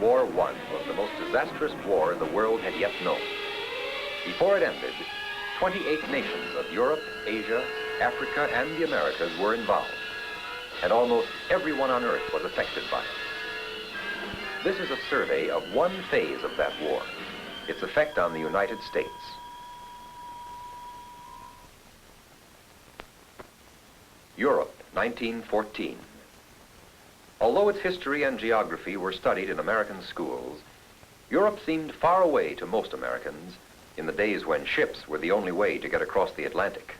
World War I was the most disastrous war the world had yet known. Before it ended, 28 nations of Europe, Asia, Africa, and the Americas were involved, and almost everyone on Earth was affected by it. This is a survey of one phase of that war, its effect on the United States. Europe, 1914. Although its history and geography were studied in American schools, Europe seemed far away to most Americans in the days when ships were the only way to get across the Atlantic.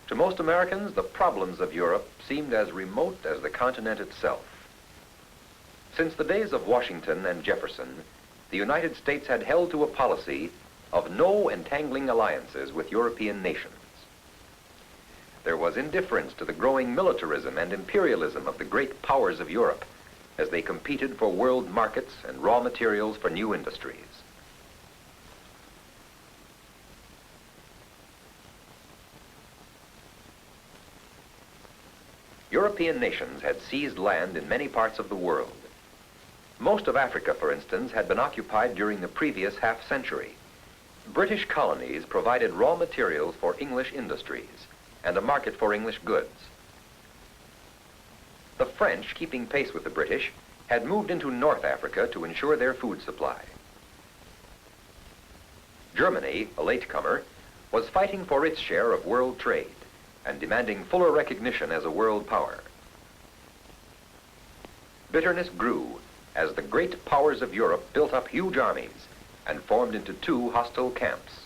To most Americans, the problems of Europe seemed as remote as the continent itself. Since the days of Washington and Jefferson, the United States had held to a policy of no entangling alliances with European nations. There was indifference to the growing militarism and imperialism of the great powers of Europe as they competed for world markets and raw materials for new industries. European nations had seized land in many parts of the world. Most of Africa, for instance, had been occupied during the previous half-century. British colonies provided raw materials for English industries and a market for English goods. The French, keeping pace with the British, had moved into North Africa to ensure their food supply. Germany, a latecomer, was fighting for its share of world trade and demanding fuller recognition as a world power. Bitterness grew as the great powers of Europe built up huge armies and formed into two hostile camps.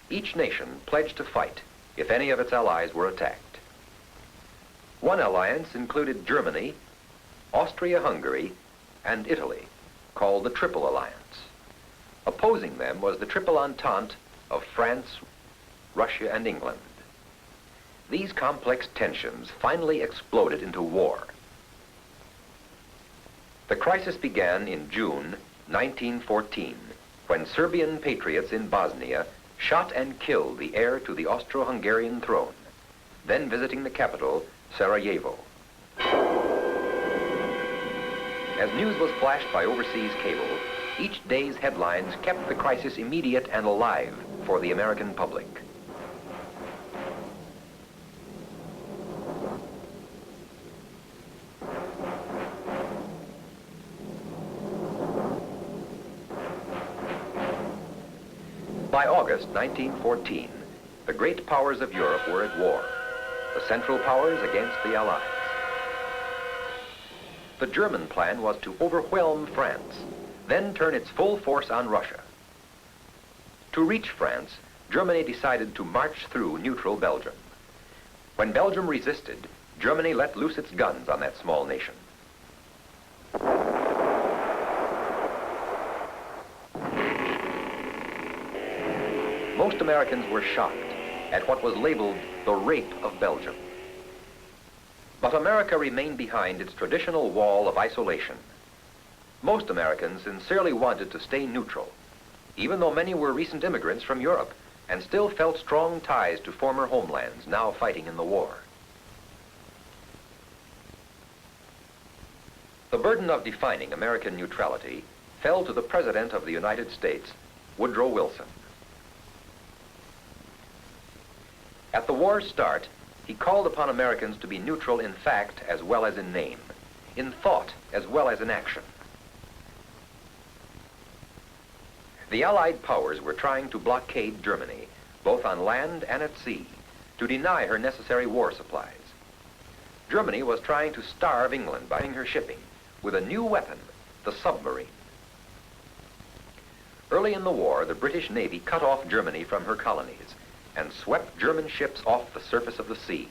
Each nation pledged to fight if any of its allies were attacked. One alliance included Germany, Austria-Hungary, and Italy, called the Triple Alliance. Opposing them was the Triple Entente of France, Russia, and England. These complex tensions finally exploded into war. The crisis began in June 1914, when Serbian patriots in Bosnia shot and killed the heir to the Austro-Hungarian throne, then visiting the capital, Sarajevo. As news was flashed by overseas cable, each day's headlines kept the crisis immediate and alive for the American public. By August 1914, the great powers of Europe were at war, the Central Powers against the Allies. The German plan was to overwhelm France, then turn its full force on Russia. To reach France, Germany decided to march through neutral Belgium. When Belgium resisted, Germany let loose its guns on that small nation. Most Americans were shocked at what was labeled the rape of Belgium. But America remained behind its traditional wall of isolation. Most Americans sincerely wanted to stay neutral, even though many were recent immigrants from Europe and still felt strong ties to former homelands now fighting in the war. The burden of defining American neutrality fell to the President of the United States, Woodrow Wilson. At the war's start, he called upon Americans to be neutral in fact as well as in name, in thought as well as in action. The Allied powers were trying to blockade Germany, both on land and at sea, to deny her necessary war supplies. Germany was trying to starve England by her shipping with a new weapon, the submarine. Early in the war, the British Navy cut off Germany from her colonies and swept German ships off the surface of the sea.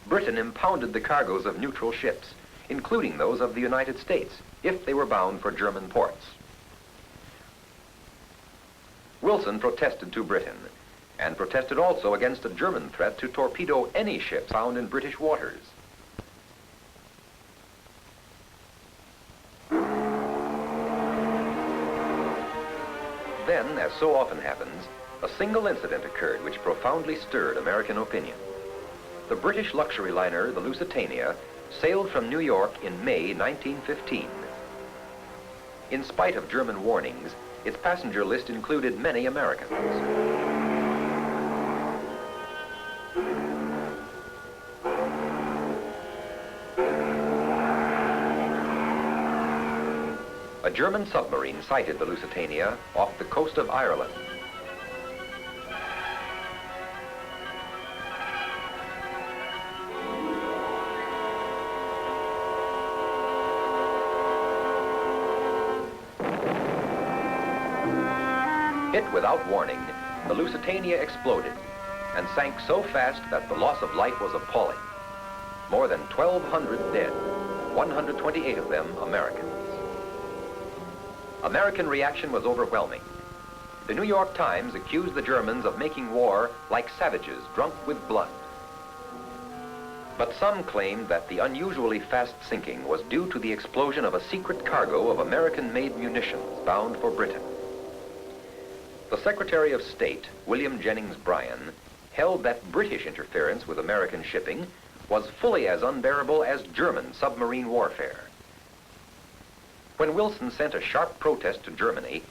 Britain impounded the cargoes of neutral ships, including those of the United States, if they were bound for German ports. Wilson protested to Britain, and protested also against a German threat to torpedo any ships found in British waters. Then, as so often happens, a single incident occurred which profoundly stirred American opinion. The British luxury liner, the Lusitania, sailed from New York in May 1915. In spite of German warnings, its passenger list included many Americans. A German submarine sighted the Lusitania off the coast of Ireland. Hit without warning, the Lusitania exploded and sank so fast that the loss of life was appalling. More than 1,200 dead, 128 of them Americans. American reaction was overwhelming. The New York Times accused the Germans of making war like savages drunk with blood. But some claimed that the unusually fast sinking was due to the explosion of a secret cargo of American-made munitions bound for Britain. The Secretary of State, William Jennings Bryan, held that British interference with American shipping was fully as unbearable as German submarine warfare. When Wilson sent a sharp protest to Germany,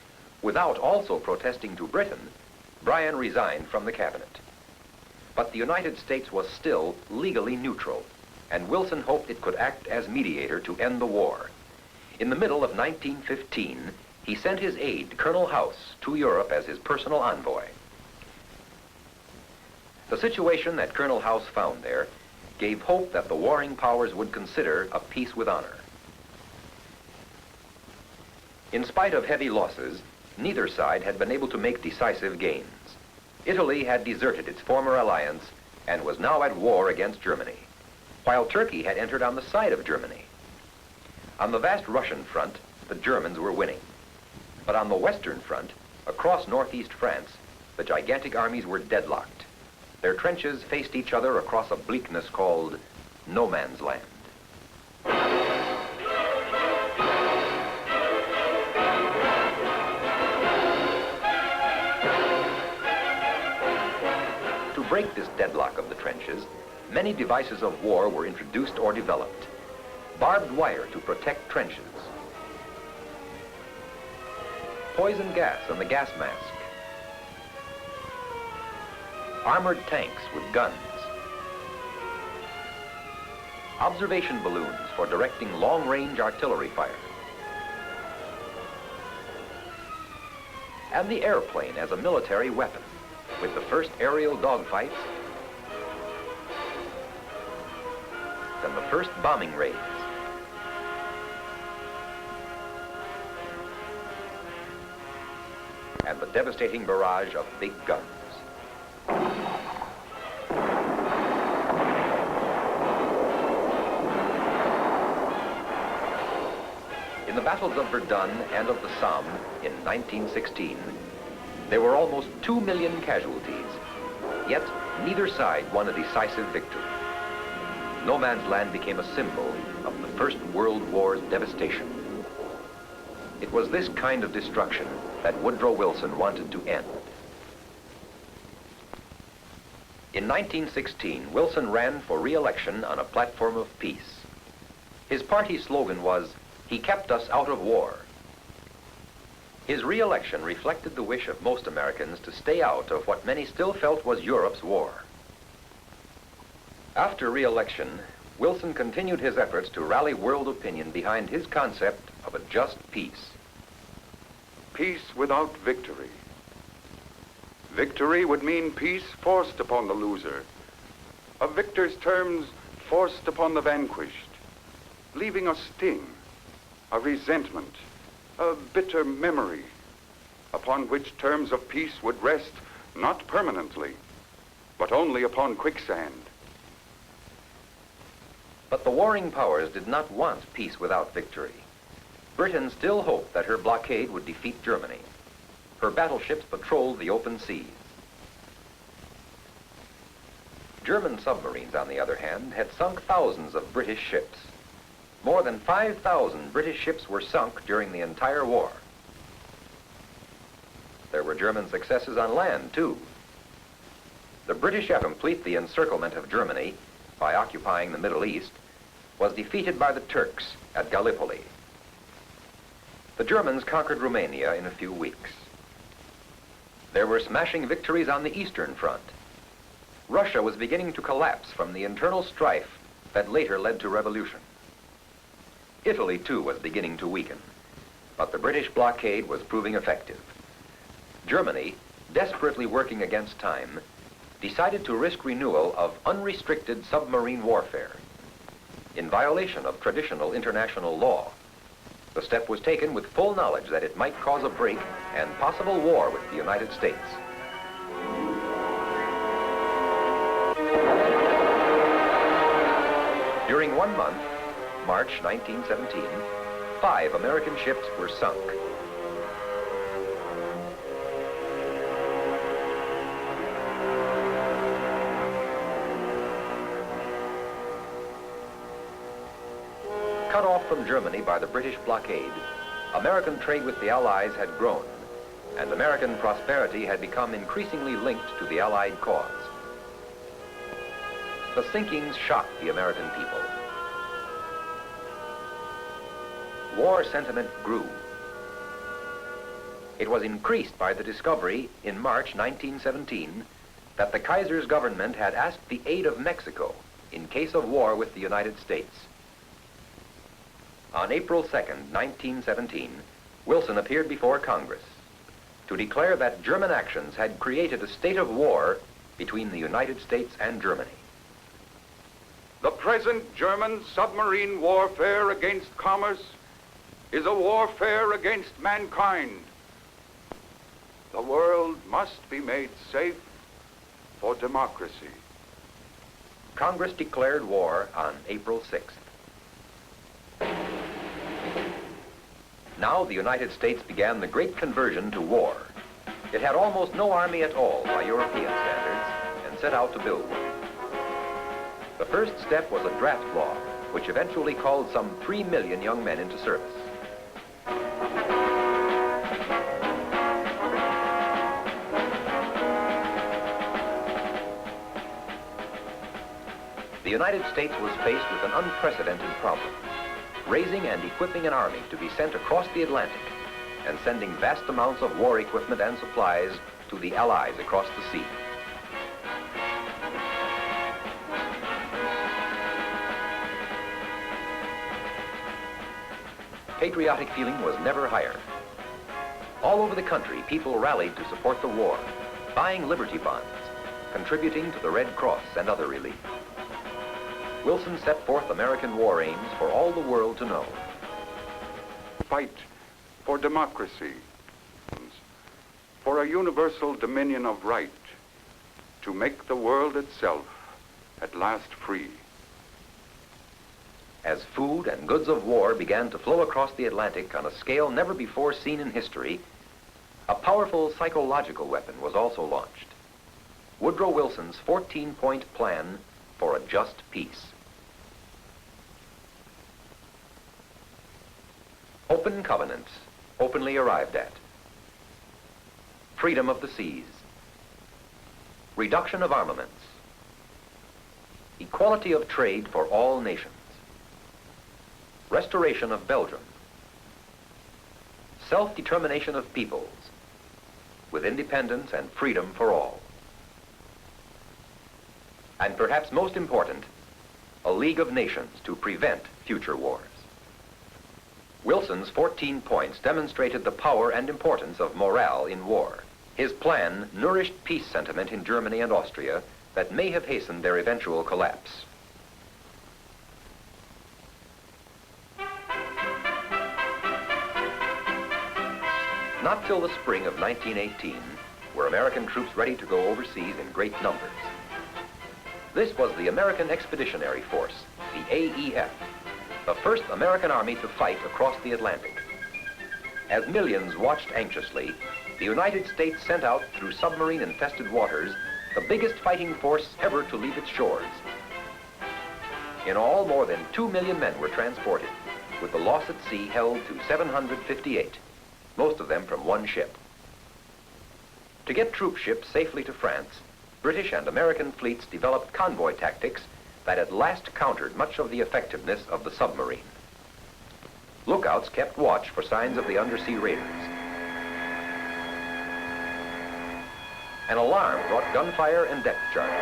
without also protesting to Britain, Bryan resigned from the cabinet. But the United States was still legally neutral, and Wilson hoped it could act as mediator to end the war. In the middle of 1915, he sent his aide, Colonel House, to Europe as his personal envoy. The situation that Colonel House found there gave hope that the warring powers would consider a peace with honor. In spite of heavy losses, neither side had been able to make decisive gains. Italy had deserted its former alliance and was now at war against Germany, while Turkey had entered on the side of Germany. On the vast Russian front, the Germans were winning. But on the western front, across northeast France, the gigantic armies were deadlocked. Their trenches faced each other across a bleakness called no man's land. To break this deadlock of the trenches, many devices of war were introduced or developed. Barbed wire to protect trenches, poison gas on the gas mask, armored tanks with guns, observation balloons for directing long-range artillery fire, and the airplane as a military weapon, with the first aerial dogfights and the first bombing raids. And the devastating barrage of big guns. In the battles of Verdun and of the Somme in 1916, there were almost 2 million casualties, yet neither side won a decisive victory. No man's land became a symbol of the First World War's devastation. It was this kind of destruction that Woodrow Wilson wanted to end. In 1916, Wilson ran for re-election on a platform of peace. His party's slogan was, "He kept us out of war." His re-election reflected the wish of most Americans to stay out of what many still felt was Europe's war. After re-election, Wilson continued his efforts to rally world opinion behind his concept of a just peace. Peace without victory. Victory would mean peace forced upon the loser. A victor's terms forced upon the vanquished, leaving a sting, a resentment, a bitter memory, upon which terms of peace would rest not permanently, but only upon quicksand. But the warring powers did not want peace without victory. Britain still hoped that her blockade would defeat Germany. Her battleships patrolled the open seas. German submarines, on the other hand, had sunk thousands of British ships. More than 5,000 British ships were sunk during the entire war. There were German successes on land, too. The British had complete the encirclement of Germany by occupying the Middle East, was defeated by the Turks at Gallipoli. The Germans conquered Romania in a few weeks. There were smashing victories on the Eastern Front. Russia was beginning to collapse from the internal strife that later led to revolution. Italy, too, was beginning to weaken, but the British blockade was proving effective. Germany, desperately working against time, decided to risk renewal of unrestricted submarine warfare. In violation of traditional international law, the step was taken with full knowledge that it might cause a break and possible war with the United States. During 1 month, March 1917, 5 American ships were sunk. Cut off from Germany by the British blockade, American trade with the Allies had grown, and American prosperity had become increasingly linked to the Allied cause. The sinkings shocked the American people. War sentiment grew. It was increased by the discovery in March 1917 that the Kaiser's government had asked the aid of Mexico in case of war with the United States. On April 2nd, 1917, Wilson appeared before Congress to declare that German actions had created a state of war between the United States and Germany. The present German submarine warfare against commerce is a warfare against mankind. The world must be made safe for democracy. Congress declared war on April 6th. Now the United States began the great conversion to war. It had almost no army at all by European standards and set out to build one. The first step was a draft law, which eventually called some 3 million young men into service. The United States was faced with an unprecedented problem: raising and equipping an army to be sent across the Atlantic and sending vast amounts of war equipment and supplies to the Allies across the sea. Patriotic feeling was never higher. All over the country, people rallied to support the war, buying Liberty bonds, contributing to the Red Cross and other relief. Wilson set forth American war aims for all the world to know. Fight for democracy, for a universal dominion of right, to make the world itself at last free. As food and goods of war began to flow across the Atlantic on a scale never before seen in history, a powerful psychological weapon was also launched: Woodrow Wilson's 14-point plan for a just peace. Open covenants, openly arrived at. Freedom of the seas. Reduction of armaments. Equality of trade for all nations. Restoration of Belgium. Self-determination of peoples, with independence and freedom for all. And perhaps most important, a League of Nations to prevent future wars. Wilson's 14 points demonstrated the power and importance of morale in war. His plan nourished peace sentiment in Germany and Austria that may have hastened their eventual collapse. Not till the spring of 1918 were American troops ready to go overseas in great numbers. This was the American Expeditionary Force, the AEF, the first American army to fight across the Atlantic. As millions watched anxiously, the United States sent out through submarine-infested waters the biggest fighting force ever to leave its shores. In all, more than 2 million men were transported, with the loss at sea held to 758, most of them from one ship. To get troop ships safely to France, British and American fleets developed convoy tactics that at last countered much of the effectiveness of the submarine. Lookouts kept watch for signs of the undersea raiders. An alarm brought gunfire and depth charges.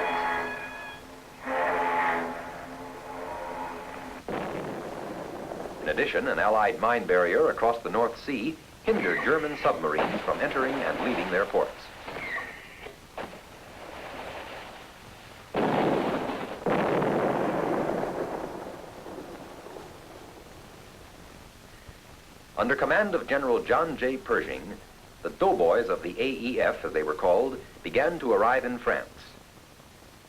In addition, an Allied mine barrier across the North Sea hindered German submarines from entering and leaving their ports. Under command of General John J. Pershing, the doughboys of the AEF, as they were called, began to arrive in France.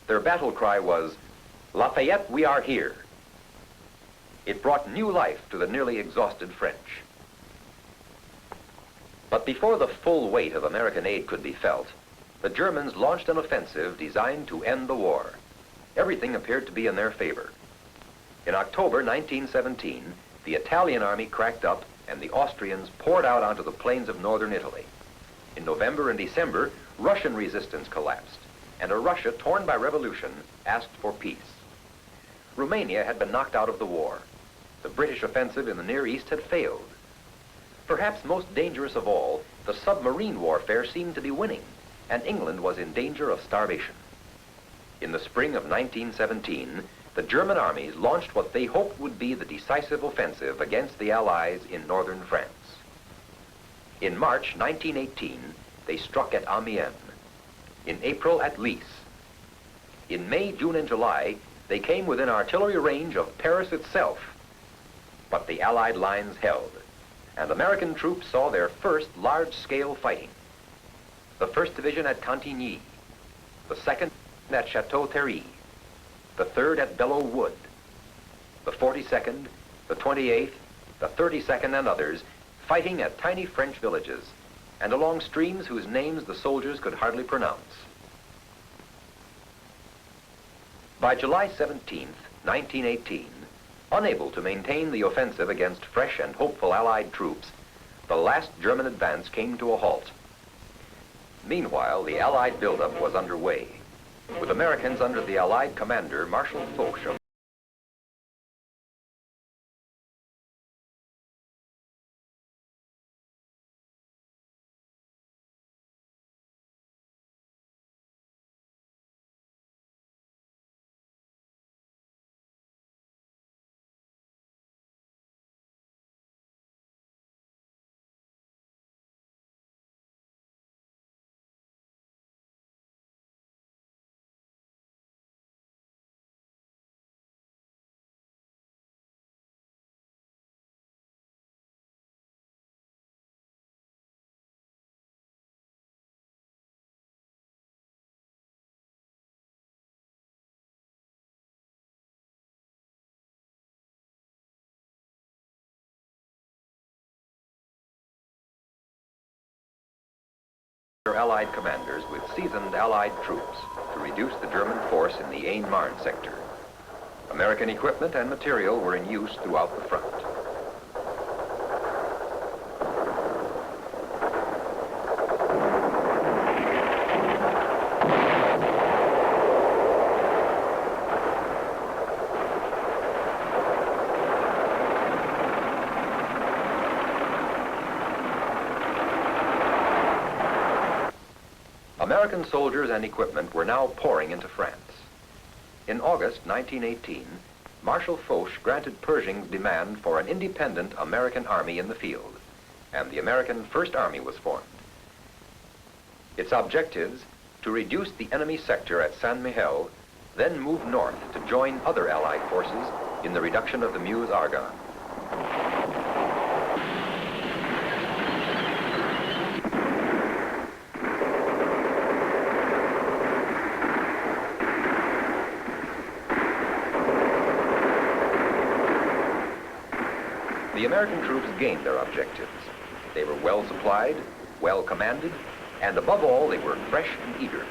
Their battle cry was, "Lafayette, we are here." It brought new life to the nearly exhausted French. But before the full weight of American aid could be felt, the Germans launched an offensive designed to end the war. Everything appeared to be in their favor. In October 1917, the Italian army cracked up and the Austrians poured out onto the plains of northern Italy. In November and December, Russian resistance collapsed, and a Russia torn by revolution asked for peace. Romania had been knocked out of the war. The British offensive in the Near East had failed. Perhaps most dangerous of all, the submarine warfare seemed to be winning, and England was in danger of starvation. In the spring of 1917, the German armies launched what they hoped would be the decisive offensive against the Allies in northern France. In March 1918, they struck at Amiens. In April at Lys. In May, June, and July, they came within artillery range of Paris itself. But the Allied lines held, and American troops saw their first large-scale fighting. The 1st Division at Cantigny, the 2nd at Chateau-Thierry, the 3rd at Belleau Wood, the 42nd, the 28th, the 32nd, and others fighting at tiny French villages and along streams whose names the soldiers could hardly pronounce. By July 17th, 1918, unable to maintain the offensive against fresh and hopeful Allied troops, the last German advance came to a halt. Meanwhile, the Allied buildup was underway, with Americans under the Allied commander, Marshal Foch. Allied commanders with seasoned Allied troops to reduce the German force in the Aisne-Marne sector. American equipment and material were in use throughout the front. American soldiers and equipment were now pouring into France. In August 1918, Marshal Foch granted Pershing's demand for an independent American army in the field, and the American First Army was formed. Its objectives, to reduce the enemy sector at Saint-Mihiel, then move north to join other Allied forces in the reduction of the Meuse-Argonne. The American troops gained their objectives. They were well supplied, well commanded, and above all, they were fresh and eager.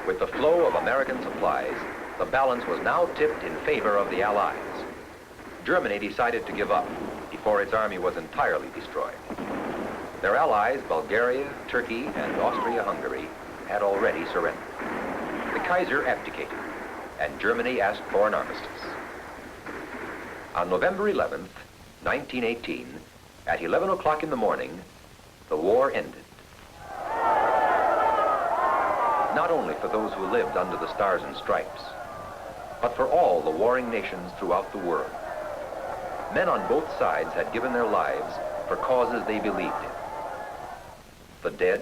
With the flow of American supplies, the balance was now tipped in favor of the Allies. Germany decided to give up before its army was entirely destroyed. Their allies, Bulgaria, Turkey, and Austria-Hungary, had already surrendered. The Kaiser abdicated, and Germany asked for an armistice. On November 11th, 1918, at 11 o'clock in the morning, the war ended. Not only for those who lived under the stars and stripes, but for all the warring nations throughout the world. Men on both sides had given their lives for causes they believed in. The dead,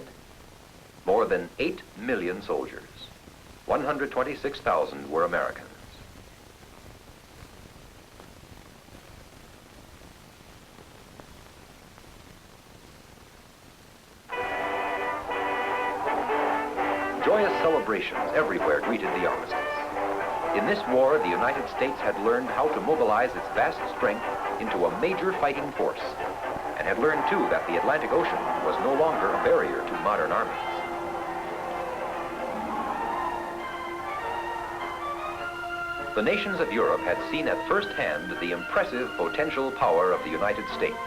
more than 8 million soldiers. 126,000 were Americans. Joyous celebrations everywhere greeted the armistice. In this war, the United States had learned how to mobilize its vast strength into a major fighting force, and had learned too that the Atlantic Ocean was no longer a barrier to modern armies. The nations of Europe had seen at first hand the impressive potential power of the United States.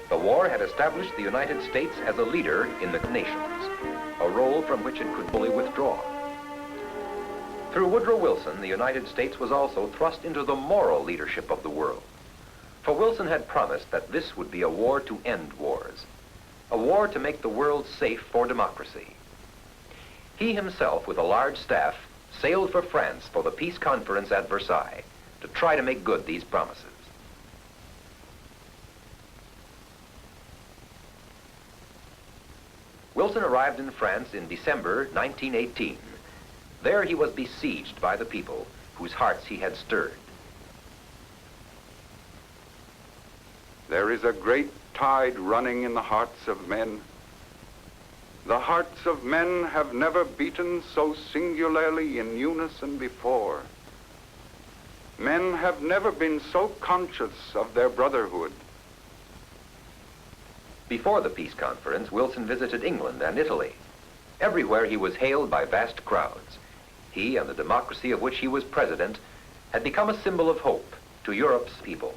The war had established the United States as a leader in the nations, a role from which it could fully withdraw. Through Woodrow Wilson, the United States was also thrust into the moral leadership of the world. For Wilson had promised that this would be a war to end wars, a war to make the world safe for democracy. He himself, with a large staff, sailed for France for the peace conference at Versailles to try to make good these promises. Wilson arrived in France in December 1918. There he was besieged by the people whose hearts he had stirred. There is a great tide running in the hearts of men. The hearts of men have never beaten so singularly in unison before. Men have never been so conscious of their brotherhood. Before the peace conference, Wilson visited England and Italy. Everywhere he was hailed by vast crowds. He and the democracy of which he was president had become a symbol of hope to Europe's people.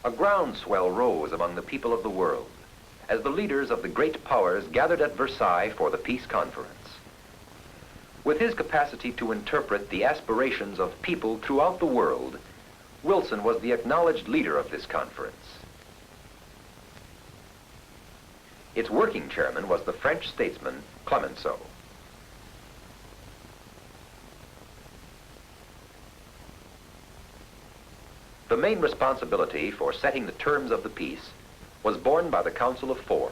A groundswell rose among the people of the world as the leaders of the great powers gathered at Versailles for the peace conference. With his capacity to interpret the aspirations of people throughout the world, Wilson was the acknowledged leader of this conference. Its working chairman was the French statesman Clemenceau. The main responsibility for setting the terms of the peace was borne by the Council of Four.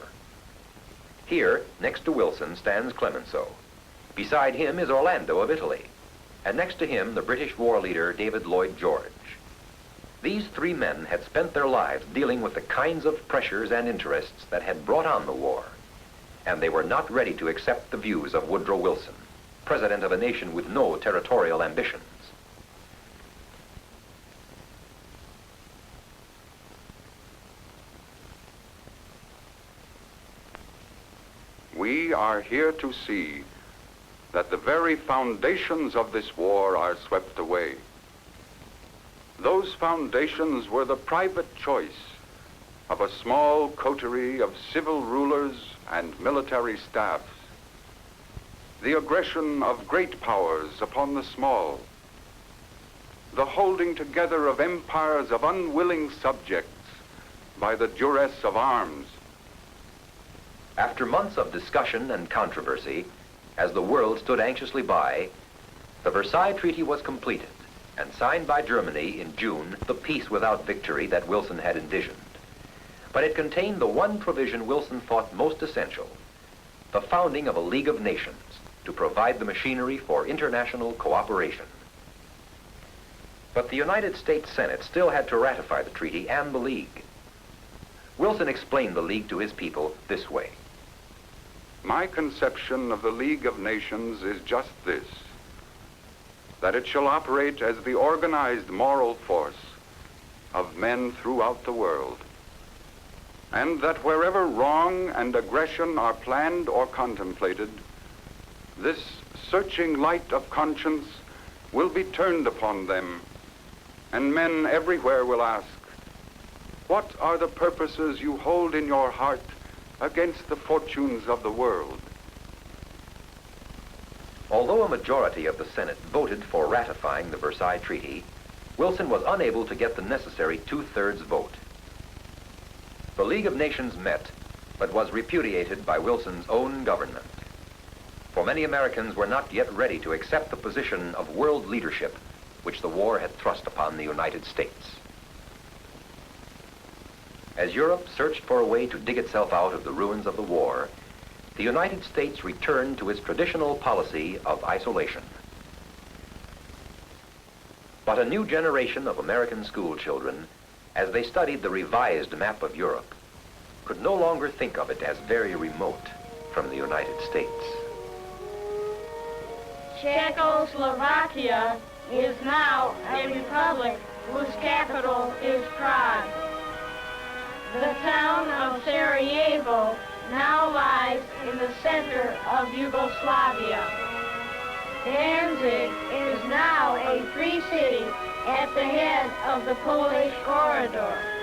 Here, next to Wilson, stands Clemenceau. Beside him is Orlando of Italy, and next to him the British war leader David Lloyd George. These three men had spent their lives dealing with the kinds of pressures and interests that had brought on the war, and they were not ready to accept the views of Woodrow Wilson, president of a nation with no territorial ambitions. We are here to see that the very foundations of this war are swept away. Those foundations were the private choice of a small coterie of civil rulers and military staffs, the aggression of great powers upon the small, the holding together of empires of unwilling subjects by the duress of arms. After months of discussion and controversy, as the world stood anxiously by, the Versailles Treaty was completed and signed by Germany in June, the peace without victory that Wilson had envisioned. But it contained the one provision Wilson thought most essential, the founding of a League of Nations to provide the machinery for international cooperation. But the United States Senate still had to ratify the treaty and the League. Wilson explained the League to his people this way. My conception of the League of Nations is just this, that it shall operate as the organized moral force of men throughout the world, and that wherever wrong and aggression are planned or contemplated, this searching light of conscience will be turned upon them, and men everywhere will ask, What are the purposes you hold in your heart against the fortunes of the world? Although a majority of the Senate voted for ratifying the Versailles Treaty, Wilson was unable to get the necessary two-thirds vote. The League of Nations met, but was repudiated by Wilson's own government. For many Americans were not yet ready to accept the position of world leadership which the war had thrust upon the United States. As Europe searched for a way to dig itself out of the ruins of the war, the United States returned to its traditional policy of isolation. But a new generation of American school children, as they studied the revised map of Europe, could no longer think of it as very remote from the United States. Czechoslovakia is now a republic whose capital is Prague. The town of Sarajevo now lies in the center of Yugoslavia. Danzig is now a free city at the head of the Polish corridor.